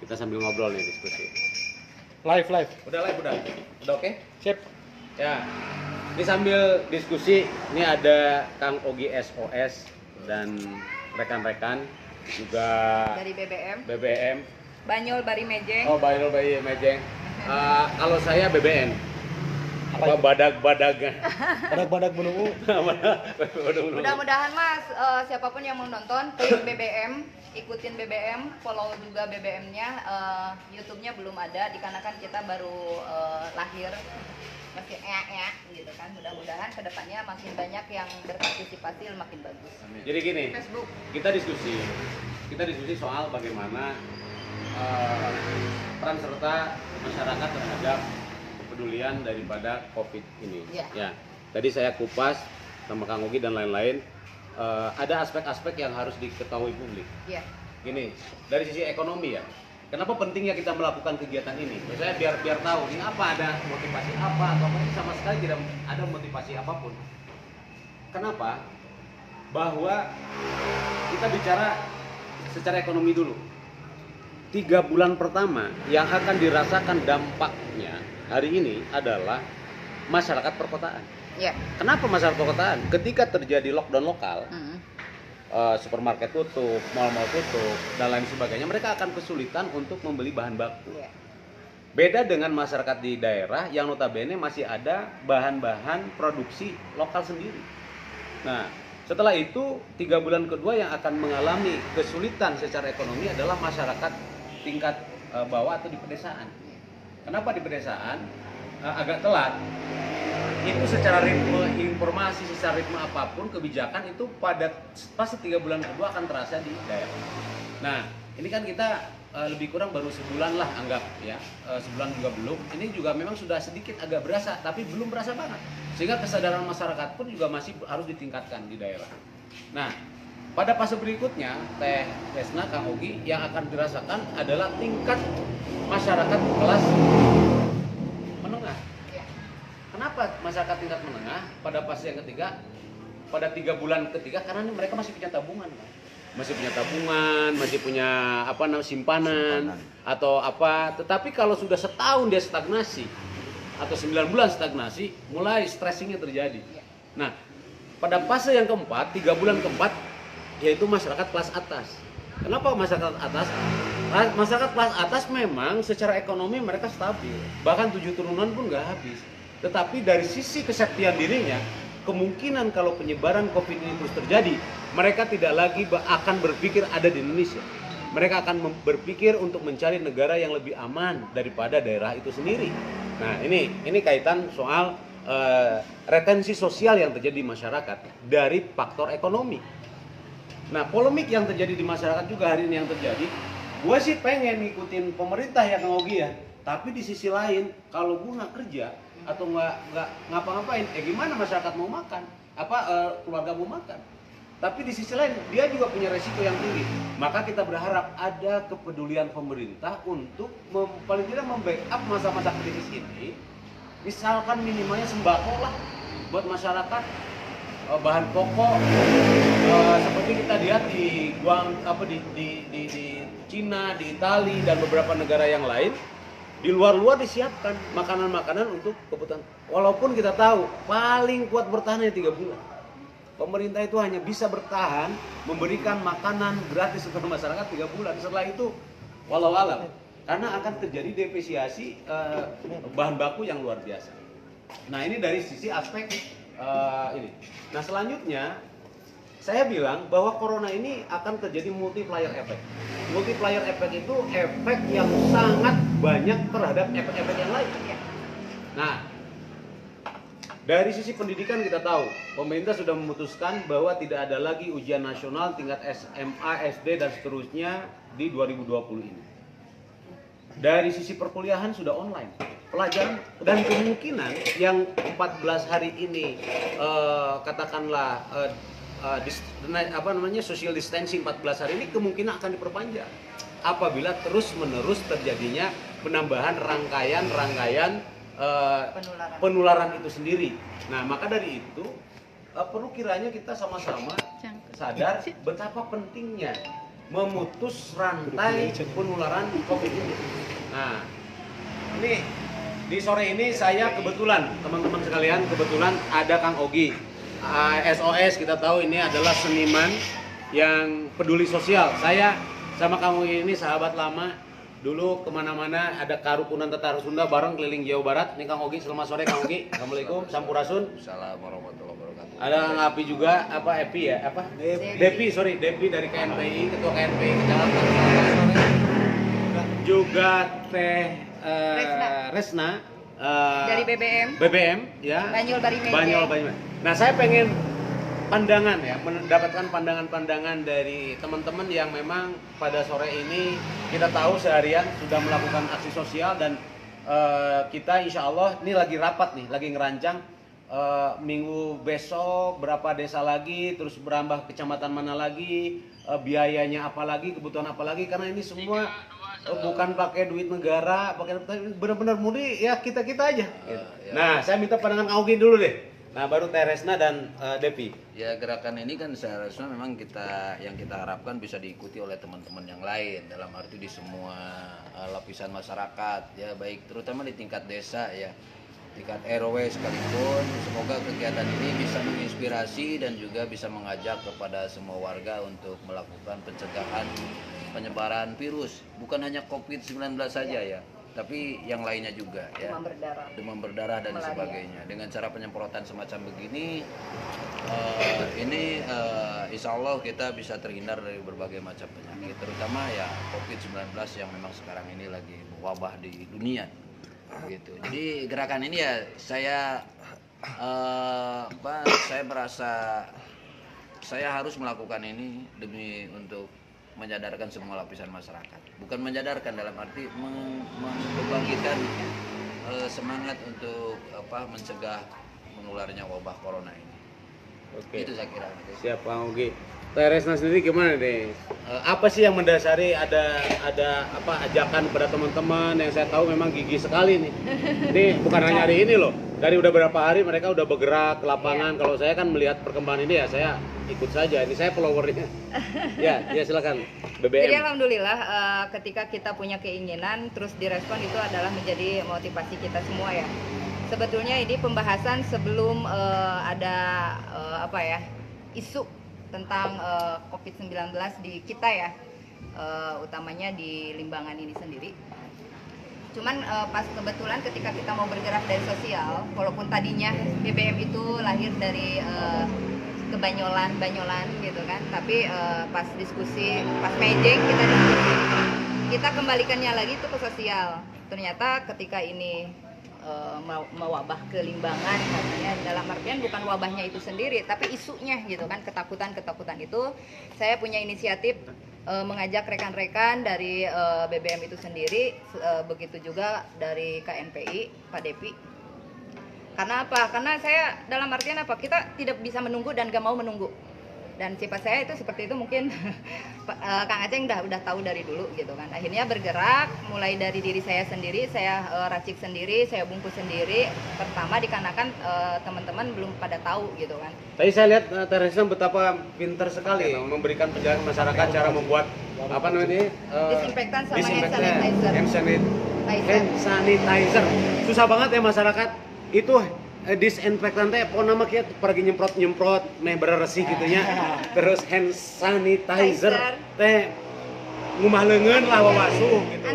Kita sambil ngobrol nih, diskusi. Live. Udah oke? Sip. Ya. Ini sambil diskusi, ini ada Kang Ogi SOS dan rekan-rekan juga Dari BBM, BBM. Banyol Bari Mejeng. Oh, Bayrul Bayi Mejeng. Kalau saya BBN. Apa badag-badagnya? Badak-badak menunggu. Mudah-mudahan Mas, siapapun yang mau nonton, klik BBM, ikutin BBM, follow juga BBM-nya. YouTube-nya belum ada, dikarenakan kita baru lahir, masih gitu kan. Mudah-mudahan kedepannya makin banyak yang berpartisipasi, makin bagus. Jadi gini, Facebook. kita diskusi soal bagaimana peran serta masyarakat terhadap kepedulian daripada COVID ini. Ya. Ya, tadi saya kupas sama Kang Ogi dan lain-lain. Ada aspek-aspek yang harus diketahui publik. Ya. Gini, dari sisi ekonomi ya. Kenapa pentingnya kita melakukan kegiatan ini? Saya biar tahu ini apa, ada motivasi apa atau apa, sama sekali tidak ada motivasi apapun. Kenapa? Bahwa kita bicara secara ekonomi dulu. 3 bulan pertama yang akan dirasakan dampaknya hari ini adalah masyarakat perkotaan. Ya. Kenapa masyarakat perkotaan? Ketika terjadi lockdown lokal, supermarket tutup, mal-mal tutup, dan lain sebagainya, mereka akan kesulitan untuk membeli bahan baku. Ya. Beda dengan masyarakat di daerah yang notabene masih ada bahan-bahan produksi lokal sendiri. Nah, setelah itu 3 bulan kedua yang akan mengalami kesulitan secara ekonomi adalah masyarakat tingkat bawah atau di pedesaan. Kenapa di pedesaan? Agak telat. Itu secara ritme informasi, secara ritme apapun kebijakan itu pada pas 3 bulan kedua akan terasa di daerah. Nah, ini kan kita lebih kurang baru sebulan lah anggap ya, sebulan juga belum. Ini juga memang sudah sedikit agak berasa, tapi belum berasa banget. Sehingga kesadaran masyarakat pun juga masih harus ditingkatkan di daerah. Nah, pada fase berikutnya, Teh Desna, Kang Ogi, yang akan dirasakan adalah tingkat masyarakat kelas menengah. Kenapa masyarakat tingkat menengah pada fase yang ketiga, pada 3 bulan ketiga, karena mereka masih punya tabungan, kan? Masih punya simpanan atau apa. Tetapi kalau sudah setahun dia stagnasi atau 9 bulan stagnasi, mulai stressingnya terjadi. Nah, pada fase yang keempat, 3 bulan keempat, yaitu masyarakat kelas atas. Kenapa masyarakat atas? Masyarakat kelas atas memang secara ekonomi mereka stabil, bahkan 7 turunan pun nggak habis. Tetapi dari sisi kesaktian dirinya, kemungkinan kalau penyebaran COVID ini terus terjadi, mereka tidak lagi akan berpikir ada di Indonesia. Mereka akan berpikir untuk mencari negara yang lebih aman daripada daerah itu sendiri. Nah, ini kaitan soal retensi sosial yang terjadi di masyarakat dari faktor ekonomi. Nah, polemik yang terjadi di masyarakat juga hari ini yang terjadi, gue sih pengen ngikutin pemerintah ya Kang Ogi ya. Tapi di sisi lain, kalau gue nggak kerja atau nggak ngapa-ngapain, gimana masyarakat mau makan? Keluarga mau makan? Tapi di sisi lain, dia juga punya resiko yang tinggi. Maka kita berharap ada kepedulian pemerintah untuk paling tidak membackup masa-masa krisis ini. Misalkan minimalnya sembako lah buat masyarakat, bahan pokok seperti kita lihat di Cina, di Italia dan beberapa negara yang lain, di luar disiapkan makanan-makanan untuk kebutuhan. Walaupun kita tahu paling kuat bertahan 3 bulan. Pemerintah itu hanya bisa bertahan memberikan makanan gratis untuk masyarakat 3 bulan. Setelah itu walau alam, karena akan terjadi depresiasi bahan baku yang luar biasa. Nah, ini dari sisi aspek ini. Nah, selanjutnya saya bilang bahwa corona ini akan terjadi multiplier effect. Multiplier effect itu efek yang sangat banyak terhadap efek-efek yang lain. Nah, dari sisi pendidikan kita tahu, pemerintah sudah memutuskan bahwa tidak ada lagi ujian nasional tingkat SMA, SD dan seterusnya di 2020 ini. Dari sisi perkuliahan sudah online. Pelajaran dan kemungkinan yang 14 hari ini katakanlah social distancing 14 hari ini kemungkinan akan diperpanjang apabila terus-menerus terjadinya penambahan rangkaian penularan itu sendiri. Nah, maka dari itu perlu kiranya kita sama-sama sadar betapa pentingnya memutus rantai penularan COVID ini. Nah, ini di sore ini saya kebetulan, teman-teman sekalian, kebetulan ada Kang Ogi. SOS kita tahu ini adalah seniman yang peduli sosial. Saya sama Kang Ogi ini sahabat lama. Dulu kemana-mana ada Karukunan Tentara Sunda bareng keliling Jawa Barat. Ini Kang Ogi, selamat sore Kang Ogi. Assalamualaikum, Sampurasun. Assalamualaikum warahmatullahi wabarakatuh. Ada Kang Api juga, Epi ya? Depi dari KNPI, Ketua KNPI Kecamatan. Juga Teh Resna Dari BBM ya. Banyol Bari Meje. Banyol. Nah, saya pengen pandangan ya, mendapatkan pandangan-pandangan dari teman-teman yang memang pada sore ini kita tahu seharian sudah melakukan aksi sosial dan kita insya Allah ini lagi rapat nih, lagi ngerancang minggu besok berapa desa lagi, terus berambah kecamatan mana lagi, biayanya apa lagi, kebutuhan apa lagi, karena ini semua bukan pakai duit negara, pakai benar-benar murni ya kita aja. Gitu. Nah, saya minta pandangan Kang Ogi dulu deh. Nah, baru Teresna dan Devi. Ya, gerakan ini kan seharusnya memang yang kita harapkan bisa diikuti oleh teman-teman yang lain, dalam arti di semua lapisan masyarakat ya, baik terutama di tingkat desa ya, tingkat RW sekalipun. Semoga kegiatan ini bisa menginspirasi dan juga bisa mengajak kepada semua warga untuk melakukan pencegahan penyebaran virus, bukan hanya COVID-19 saja ya, tapi yang lainnya juga ya, demam berdarah dan malaria, sebagainya. Dengan cara penyemprotan semacam begini, insya Allah kita bisa terhindar dari berbagai macam penyakit, terutama ya COVID-19 yang memang sekarang ini lagi wabah di dunia gitu. Jadi gerakan ini ya saya merasa saya harus melakukan ini demi untuk menyadarkan semua lapisan masyarakat. Bukan menyadarkan dalam arti membangkitkan semangat untuk mencegah menularnya wabah corona ini. Oke. Itu saya kira. Siap Kang Ogi. Teresna sendiri gimana deh? Apa sih yang mendasari ada ajakan kepada teman-teman yang saya tahu memang gigih sekali nih. Ini bukan hanya hari ini loh. Dari udah berapa hari mereka udah bergerak ke lapangan. Kalau saya kan melihat perkembangan ini ya saya ikut saja. Ini saya followernya. Ya silakan. BBM. Jadi alhamdulillah ketika kita punya keinginan terus direspon itu adalah menjadi motivasi kita semua ya. Sebetulnya ini pembahasan sebelum ada isu tentang COVID-19 di kita ya, utamanya di Limbangan ini sendiri. Cuman pas kebetulan ketika kita mau bergerak dari sosial, walaupun tadinya BBM itu lahir dari kebanyolan gitu kan, tapi pas diskusi, pas mejeng kita kembalikannya lagi itu ke sosial. Ternyata ketika ini mewabah ke Limbangan, katanya dalam artian bukan wabahnya itu sendiri tapi isunya gitu kan, ketakutan itu saya punya inisiatif mengajak rekan-rekan dari BBM itu sendiri, begitu juga dari KNPI Pak Depi. Karena apa? Karena saya dalam artian apa, kita tidak bisa menunggu dan gak mau menunggu, dan sifat saya itu seperti itu, mungkin Kang Aceh udah tahu dari dulu gitu kan. Akhirnya bergerak mulai dari diri saya sendiri, saya racik sendiri, saya bungkus sendiri. Pertama dikarenakan teman-teman belum pada tahu gitu kan. Tadi saya lihat Teresna betapa pintar sekali memberikan penjelasan masyarakat cara membuat disinfektan sama hand sanitizer. Susah banget ya masyarakat itu disinfektan teh pokoknya nama kita pergi nyemprot meh beresih gitunya. Terus hand sanitizer teh ngumah leungeun lah wawasuh gitu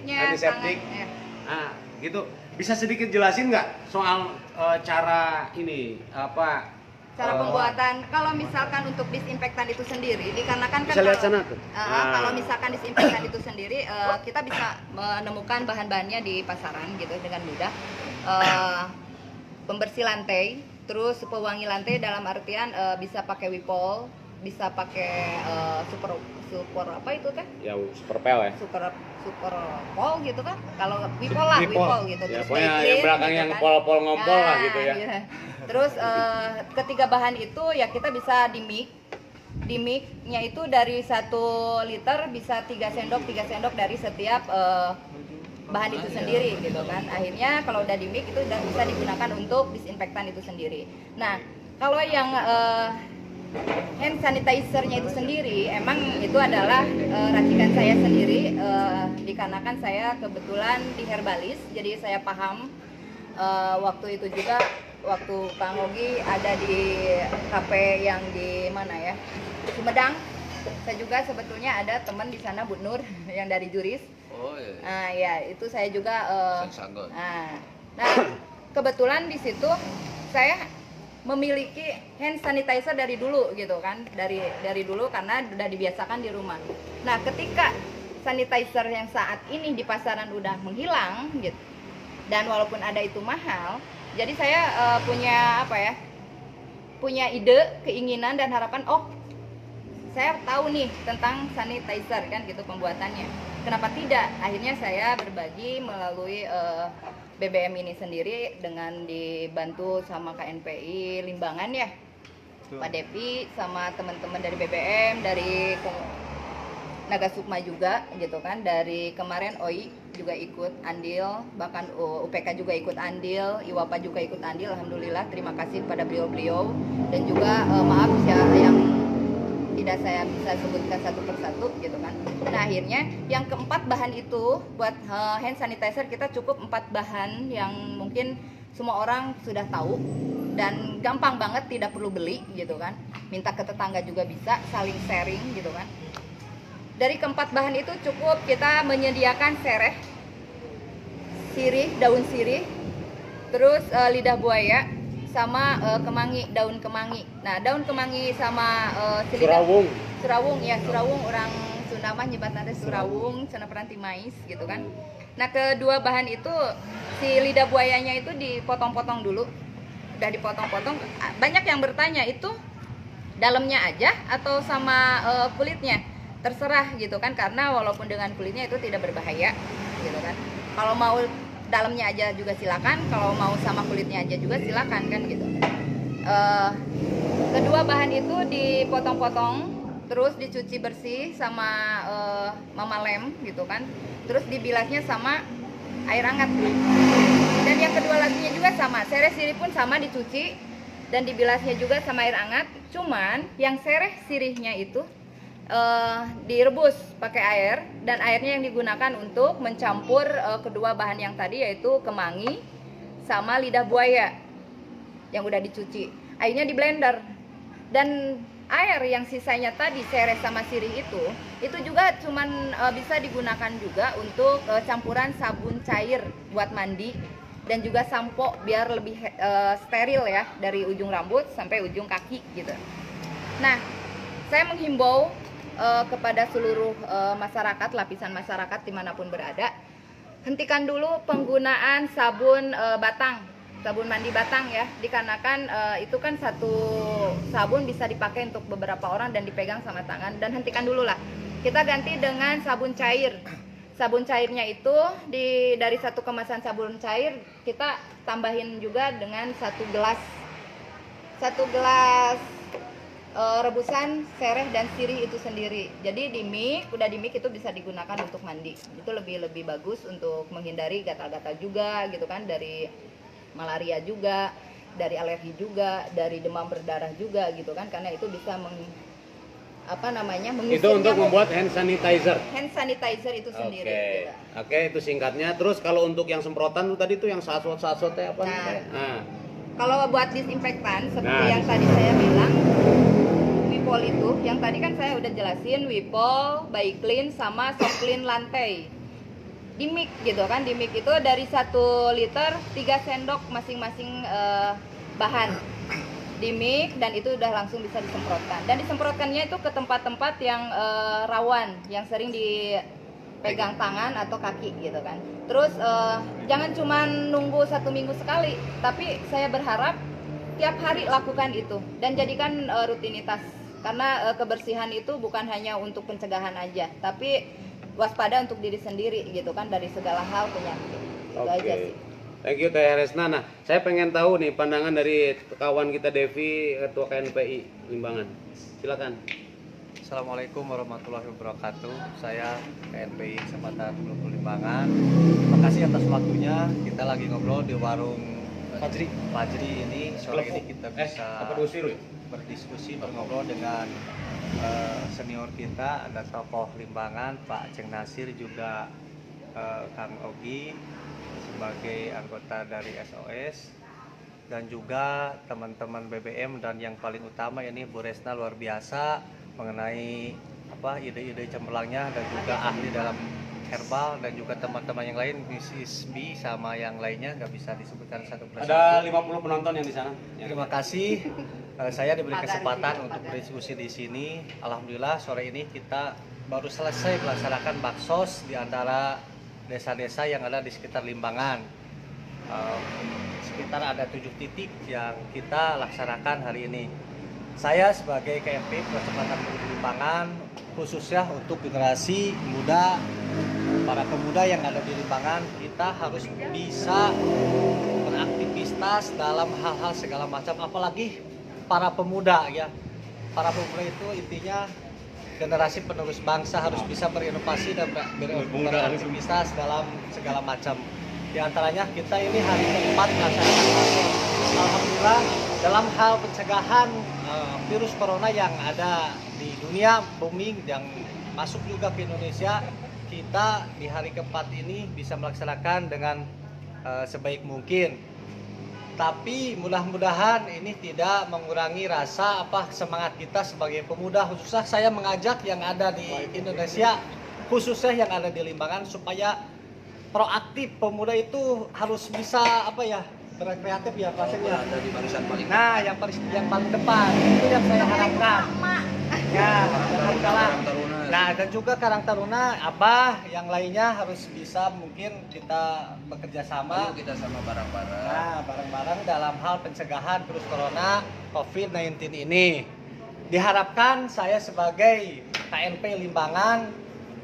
nya. Antiseptik. Ya. Nah, gitu. Bisa sedikit jelasin nggak soal cara ini cara pembuatan? Kalau misalkan untuk disinfektan itu sendiri dikarenakan kan bisa lihat sana tuh. Kalau misalkan disinfektan itu sendiri kita bisa menemukan bahan-bahannya di pasaran gitu dengan mudah. Pembersih lantai, terus pewangi lantai dalam artian bisa pakai Wipol, bisa pakai super apa itu teh? Ya super pel ya. Super pol gitu kan? Kalau Wipol lah, Wipol gitu. Ya, terus pokoknya Beyblade, yang belakang gitu yang kan. pol-pol ngompol lah gitu ya. Iya. Terus ketiga bahan itu ya kita bisa di mix-nya itu dari 1 liter bisa 3 sendok dari setiap bahan itu sendiri gitu kan. Akhirnya kalau udah di mix itu udah bisa digunakan untuk disinfektan itu sendiri. Nah, kalau yang hand sanitizer-nya itu sendiri emang itu adalah racikan saya sendiri, dikarenakan saya kebetulan di herbalis, jadi saya paham. Waktu itu juga waktu Kang Ogi ada di kafe yang di mana ya, Sumedang. Saya juga sebetulnya ada teman di sana, Bu Nur, yang dari Juris. Oh iya. Nah ya itu saya juga. Sanggot. Nah kebetulan di situ saya memiliki hand sanitizer dari dulu gitu kan, dari dulu karena udah dibiasakan di rumah. Nah ketika sanitizer yang saat ini di pasaran udah menghilang gitu, dan walaupun ada itu mahal, jadi saya punya ide, keinginan dan harapan, oh saya tahu nih tentang sanitizer kan gitu pembuatannya, kenapa tidak, akhirnya saya berbagi melalui BBM ini sendiri dengan dibantu sama KNPI Limbangan ya, Pak Devi sama teman-teman dari BBM, dari Naga Sukma juga gitu kan, dari kemarin OI juga ikut andil, bahkan UPK juga ikut andil, IWAPA juga ikut andil, alhamdulillah, terima kasih pada beliau-beliau, dan juga maaf ya yang tidak saya bisa sebutkan satu persatu gitu kan. Nah akhirnya yang keempat bahan itu buat hand sanitizer kita cukup 4 bahan yang mungkin semua orang sudah tahu dan gampang banget, tidak perlu beli gitu kan, minta ke tetangga juga bisa, saling sharing gitu kan. Dari keempat bahan itu cukup kita menyediakan sereh, sirih, daun sirih, terus lidah buaya, sama kemangi, daun kemangi. Nah daun kemangi sama Surawung ya, Surawung orang Sunda mah nyebatna Surawung, cenah peranti mais gitu kan. Nah kedua bahan itu, si lidah buayanya itu dipotong-potong dulu, udah dipotong-potong. Banyak yang bertanya itu dalamnya aja atau sama kulitnya, terserah gitu kan, karena walaupun dengan kulitnya itu tidak berbahaya gitu kan. Kalau mau dalamnya aja juga silakan, kalau mau sama kulitnya aja juga silakan kan gitu. Kedua bahan itu dipotong-potong, terus dicuci bersih sama mama lem gitu kan, terus dibilasnya sama air hangat. Dan yang kedua laginya juga sama, sereh sirih pun sama dicuci dan dibilasnya juga sama air hangat. Cuman yang sereh sirihnya itu direbus pakai air, dan airnya yang digunakan untuk mencampur kedua bahan yang tadi, yaitu kemangi sama lidah buaya yang udah dicuci. Airnya di blender, dan air yang sisanya tadi sereh sama sirih itu juga cuman bisa digunakan juga untuk campuran sabun cair buat mandi dan juga sampo biar lebih steril ya, dari ujung rambut sampai ujung kaki gitu. Nah saya menghimbau kepada seluruh masyarakat, lapisan masyarakat dimanapun berada, hentikan dulu penggunaan sabun batang, sabun mandi batang ya, dikarenakan itu kan satu sabun bisa dipakai untuk beberapa orang dan dipegang sama tangan, dan hentikan dulu lah. Kita ganti dengan sabun cair. Sabun cairnya itu dari satu kemasan sabun cair kita tambahin juga dengan satu gelas rebusan sereh dan sirih itu sendiri. Jadi udah di mix itu bisa digunakan untuk mandi. Itu lebih bagus untuk menghindari gatal-gatal juga gitu kan, dari malaria juga, dari alergi juga, dari demam berdarah juga gitu kan, karena itu bisa mengusir itu untuk nyamuk. membuat hand sanitizer. Hand sanitizer itu sendiri. Oke, itu singkatnya. Terus kalau untuk yang semprotan tuh tadi tuh yang sasot-sasotnya apa? Kalau buat disinfektan seperti yang tadi saya bilang, Wipol itu, yang tadi kan saya udah jelasin, Wipol, Baiklin, sama Soklin lantai. Di mix gitu kan, di mix itu dari 1 liter 3 sendok masing-masing bahan. Di mix dan itu udah langsung bisa disemprotkan. Dan disemprotkannya itu ke tempat-tempat yang rawan, yang sering dipegang tangan atau kaki gitu kan. Terus jangan cuma nunggu 1 minggu sekali, tapi saya berharap tiap hari lakukan itu dan jadikan rutinitas. Karena kebersihan itu bukan hanya untuk pencegahan aja, tapi waspada untuk diri sendiri gitu kan, dari segala hal penyakit. Itu aja sih. Thank you Teh Resna. Nah, saya pengen tahu nih pandangan dari kawan kita Devi, Ketua KNPI Limbangan. Silakan. Assalamualaikum warahmatullahi wabarakatuh. Saya KNPI Kesempatan Bulu Limbangan. Terima kasih atas waktunya. Kita lagi ngobrol di warung Fajri ini sore ini kita bisa apa diusir ya? berdiskusi ngobrol dengan senior kita, ada tokoh Limbangan Pak Ceng Nasir, juga Kang Ogi sebagai anggota dari SOS, dan juga teman-teman BBM, dan yang paling utama ini Bu Resna luar biasa mengenai ide-ide cemerlangnya, dan juga ahli dalam herbal, dan juga teman-teman yang lain, Mrs. B sama yang lainnya nggak bisa disebutkan satu persatu. Ada 50 penonton yang di sana. Terima kasih. Saya diberi kesempatan untuk berdiskusi di sini. Alhamdulillah sore ini kita baru selesai melaksanakan baksos di antara desa-desa yang ada di sekitar Limbangan. Sekitar ada 7 titik yang kita laksanakan hari ini. Saya sebagai KMP Percepatan Menuju Limbangan, khususnya untuk generasi muda, para pemuda yang ada di Limbangan, kita harus bisa beraktivitas dalam hal-hal segala macam, apalagi para pemuda ya. Para pemuda itu intinya generasi penerus bangsa, harus bisa berinovasi dan beraktivitas dalam segala macam. Di antaranya kita ini hari keempat melaksanakan baksos. Alhamdulillah dalam hal pencegahan virus corona yang ada di dunia booming yang masuk juga ke Indonesia, kita di hari keempat ini bisa melaksanakan dengan sebaik mungkin. Tapi mudah-mudahan ini tidak mengurangi rasa semangat kita sebagai pemuda, khususnya saya mengajak yang ada di Indonesia, khususnya yang ada di Limbangan, supaya proaktif. Pemuda itu harus bisa berkreatif ya pastinya. Ada di barisan paling yang paling depan itu yang saya harapkan. Ya, dan juga Karang Taruna, Abah, yang lainnya harus bisa mungkin kita bekerja sama. Ayo kita sama bareng-bareng. Nah, bareng-bareng dalam hal pencegahan virus corona COVID-19 ini. Diharapkan saya sebagai KNP Limbangan,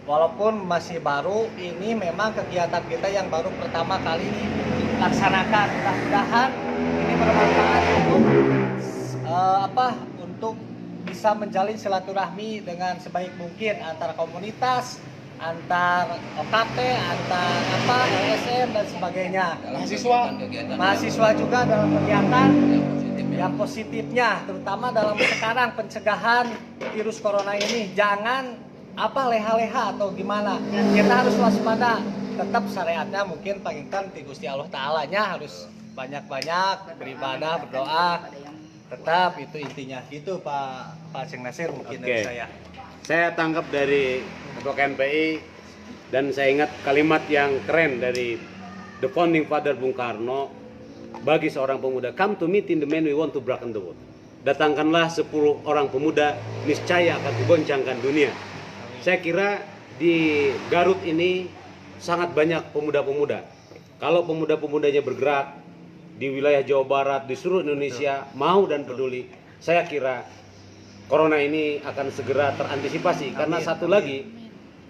walaupun masih baru, ini memang kegiatan kita yang baru pertama kali dilaksanakan. Mudah-mudahan ini bermanfaat untuk bisa menjalin silaturahmi dengan sebaik mungkin antar komunitas, antar OKT, antar LSM dan sebagainya. Mahasiswa juga dalam kegiatan yang positifnya, terutama dalam sekarang pencegahan virus corona ini. Jangan leha-leha atau gimana. Kita harus waspada. Tetap syariatnya mungkin panggilkan di Gusti Allah Ta'ala-nya harus banyak-banyak beribadah, berdoa. Tetap itu intinya. Gitu Pak Ceng Nasir mungkin dari saya. Saya tangkap dari Ketua KNPI dan saya ingat kalimat yang keren dari the founding father Bung Karno bagi seorang pemuda, come to meet in the man we want to brighten the world. Datangkanlah 10 orang pemuda, niscaya akan kugoncangkan dunia. Saya kira di Garut ini sangat banyak pemuda-pemuda. Kalau pemuda-pemudanya bergerak di wilayah Jawa Barat, di seluruh Indonesia, mau dan peduli, saya kira corona ini akan segera terantisipasi. Karena satu lagi,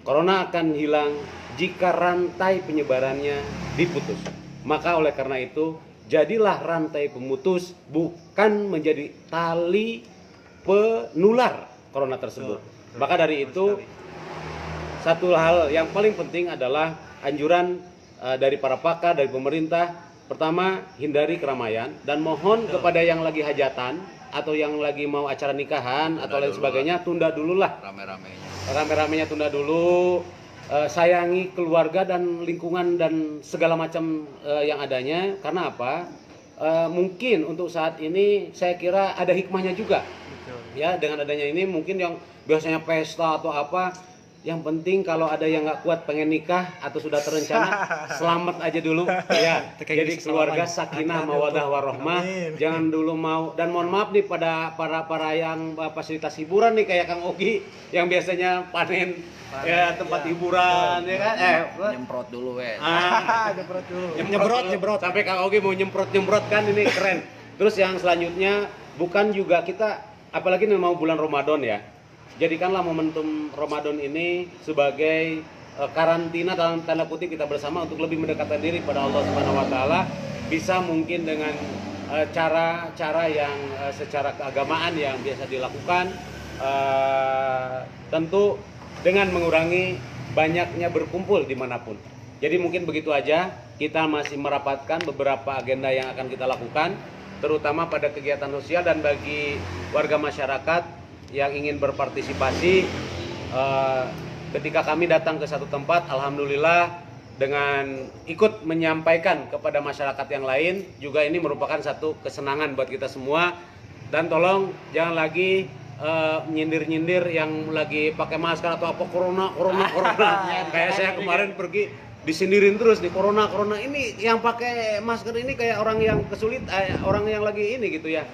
corona akan hilang jika rantai penyebarannya diputus. Maka oleh karena itu, jadilah rantai pemutus, bukan menjadi tali penular corona tersebut. Maka dari itu, satu hal yang paling penting adalah anjuran dari para pakar, dari pemerintah. Pertama, hindari keramaian dan mohon kepada yang lagi hajatan atau yang lagi mau acara nikahan atau lain sebagainya, tunda dulu lah. Rame-ramenya tunda dulu. Sayangi keluarga dan lingkungan dan segala macam yang adanya. Karena apa? Mungkin untuk saat ini saya kira ada hikmahnya juga. Ya, dengan adanya ini mungkin yang biasanya pesta atau apa, yang penting kalau ada yang nggak kuat pengen nikah atau sudah terencana, selamat aja dulu ya. Jadi keluarga sakinah mawadah warahmah, jangan dulu mau. Dan mohon maaf nih pada para yang fasilitas hiburan nih kayak Kang Ogi yang biasanya panen ya tempat hiburan ya kan, nyemprot dulu nyemprot sampai Kang Ogi mau nyemprot kan, ini keren. Terus yang selanjutnya, bukan juga kita, apalagi ini mau bulan Ramadan ya, jadikanlah momentum Ramadan ini sebagai karantina dalam tanda kutip kita bersama untuk lebih mendekatkan diri pada Allah Subhanahu wa taala, bisa mungkin dengan cara-cara yang secara keagamaan yang biasa dilakukan, tentu dengan mengurangi banyaknya berkumpul dimanapun. Jadi mungkin begitu aja, kita masih merapatkan beberapa agenda yang akan kita lakukan, terutama pada kegiatan sosial dan bagi warga masyarakat yang ingin berpartisipasi. Ketika kami datang ke satu tempat, alhamdulillah dengan ikut menyampaikan kepada masyarakat yang lain, juga ini merupakan satu kesenangan buat kita semua. Dan tolong jangan lagi nyindir-nyindir yang lagi pakai masker atau apa, corona. Kayak saya kemarin pergi disindirin terus nih, corona ini yang pakai masker ini kayak orang yang orang yang lagi ini gitu ya.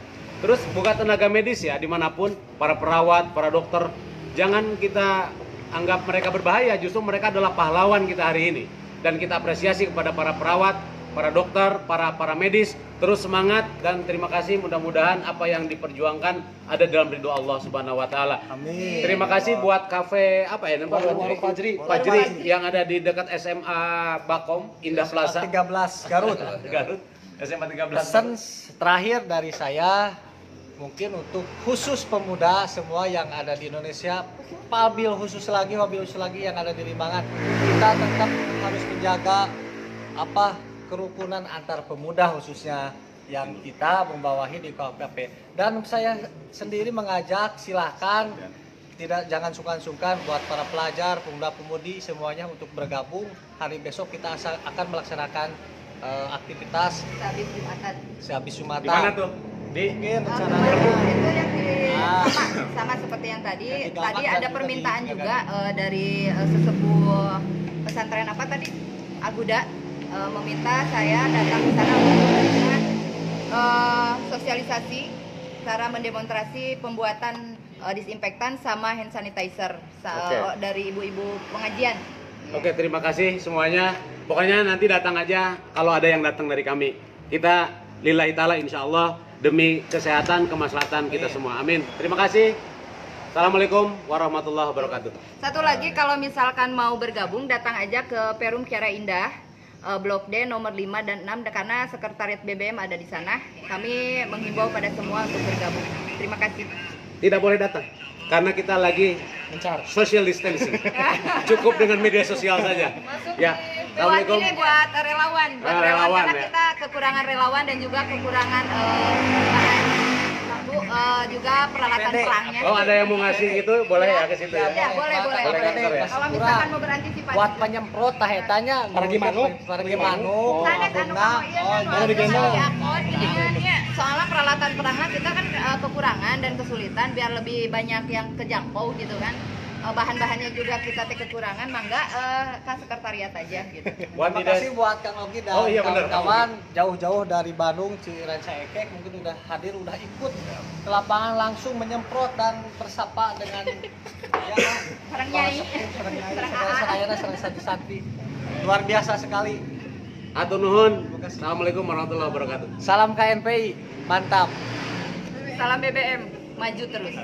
Terus bukan tenaga medis ya, dimanapun para perawat, para dokter, jangan kita anggap mereka berbahaya, justru mereka adalah pahlawan kita hari ini. Dan kita apresiasi kepada para perawat, para dokter, para medis, terus semangat dan terima kasih. Mudah-mudahan apa yang diperjuangkan ada dalam ridho Allah Subhanahu wa taala. Amin. Terima kasih buat kafe apa ya namanya? Warung Fajri. Fajri yang ada di dekat SMA Bakom, Indah Plaza. 13 Garut. Garut. SMA 13. Pesan terakhir dari saya mungkin untuk khusus pemuda semua yang ada di Indonesia, wabil khusus lagi yang ada di Limbangan, kita tetap harus menjaga kerukunan antar pemuda khususnya yang kita membawahi di KPP. Dan saya sendiri mengajak, silahkan jangan sungkan-sungkan buat para pelajar, pemuda-pemudi semuanya untuk bergabung. Hari besok kita akan melaksanakan aktivitas sehabis Jumatan. Di mana tuh? Mungkin itu rencananya yang sama seperti yang tadi. Tadi ada permintaan juga dari sesepuh pesantren apa tadi? Aguda meminta saya datang ke sana untuk memberikan sosialisasi cara mendemonstrasi pembuatan disinfektan sama hand sanitizer dari ibu-ibu pengajian. Oke, terima kasih semuanya. Pokoknya nanti datang aja kalau ada yang datang dari kami. Kita lillahi ta'ala insyaallah demi kesehatan, kemaslahatan kita semua. Amin. Terima kasih. Assalamualaikum warahmatullahi wabarakatuh. Satu lagi, kalau misalkan mau bergabung, datang aja ke Perum Kiara Indah, Blok D nomor 5 dan 6, karena sekretariat BBM ada di sana. Kami menghimbau pada semua untuk bergabung. Terima kasih. Tidak boleh datang karena kita lagi social distancing. Cukup dengan media sosial saja. Ya. Assalamualaikum. Ini buat relawan, Relawan, karena ya. kita kekurangan relawan dan juga kekurangan bahan baku, juga peralatan perangnya. Oh, ada yang mau ngasih gitu, boleh ya ke situ ya. Ya, boleh. Boleh kantor ya. Kalau misalkan mau berantisipasi. buat penyemprot tah etanya Paragi manuk. paragi manuk Sanes anu berenang. kamu ieu digendong. Soalnya peralatan perangnya kita kan kekurangan dan kesulitan, biar lebih banyak yang kejangkau gitu kan. Bahan-bahannya juga kita kekurangan, mangga ke sekretariat aja gitu. Terima kasih buat Kang Ogi dan Oh, iya, benar. kawan-kawan jauh-jauh dari Bandung, Ciranca Ekek mungkin udah hadir, udah ikut ke lapangan langsung menyemprot dan bersapa dengan Sareng Nyai. Sareng AA. sareng santri-santri. Luar biasa sekali. Atur nuhun. Assalamualaikum warahmatullahi wabarakatuh. Salam KNPI, mantap. Salam BBM, maju terus.